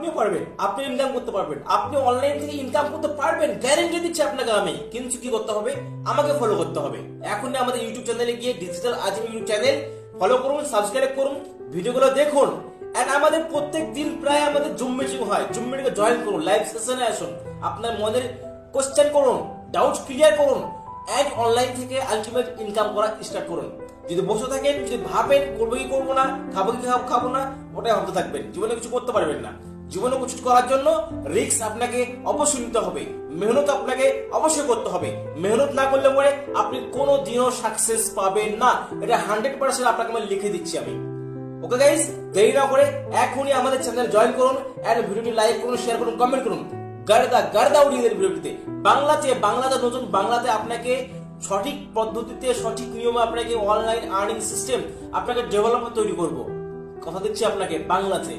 আপনিও পারবেন, আপনি ইনকাম করতে পারবেন, আপনি অনলাইন থেকে ইনকাম করতে পারবেন, গ্যারান্টি দিচ্ছি আপনাকে আমি। কিন্তু কি করতে হবে, আমাকে ফলো করতে হবে। এখনই আমাদের ইউটিউব চ্যানেলে গিয়ে ডিজিটাল আজিম ইউটিউব চ্যানেল ফলো করুন, সাবস্ক্রাইব করুন, ভিডিওগুলো দেখুন। এন্ড আমাদের প্রত্যেক দিন প্রায় আমাদের জুম মিটিং হয়, জুম মিটিংয়ে জয়েন করুন, লাইভ সেশনে আসুন, আপনার মনের কোশ্চেন করুন, ডাউট ক্লিয়ার করুন, এন্ড অনলাইন থেকে আলটিমেট ইনকাম করা স্টার্ট করুন। যদি বসে থাকেন, যদি ভাবেন করবো কি করবো না, খাবো কি খাবো না, ওটাই ভাবতে থাকবেন, জীবনে কিছু করতে পারবেন না। জীবনে কিছু করার জন্য রিস্ক আপনাকে অবশ্যই নিতে হবে, মেহনত আপনাকে অবশ্যই করতে হবে। মেহনত না করলে পরে আপনি কোনো দিনও সাকসেস পাবেন না, এটা 100% আপনাকে আমি লিখে দিচ্ছি আমি। ওকে গাইস, দেরি না করে এখনই আমাদের চ্যানেল জয়েন করুন, এন্ড ভিডিওটি লাইক করুন, শেয়ার করুন, কমেন্ট করুন। গার্দা উড়িয়ে দেন ভিডিওটিতে। বাংলাতে নতুন বাংলাতে আপনাকে সঠিক পদ্ধতিতে, সঠিক নিয়মে আপনাকে অনলাইন আর্নিং সিস্টেম আপনাকে ডেভেলপার তৈরি করব। কথা দিচ্ছি আপনাকে বাংলাতে।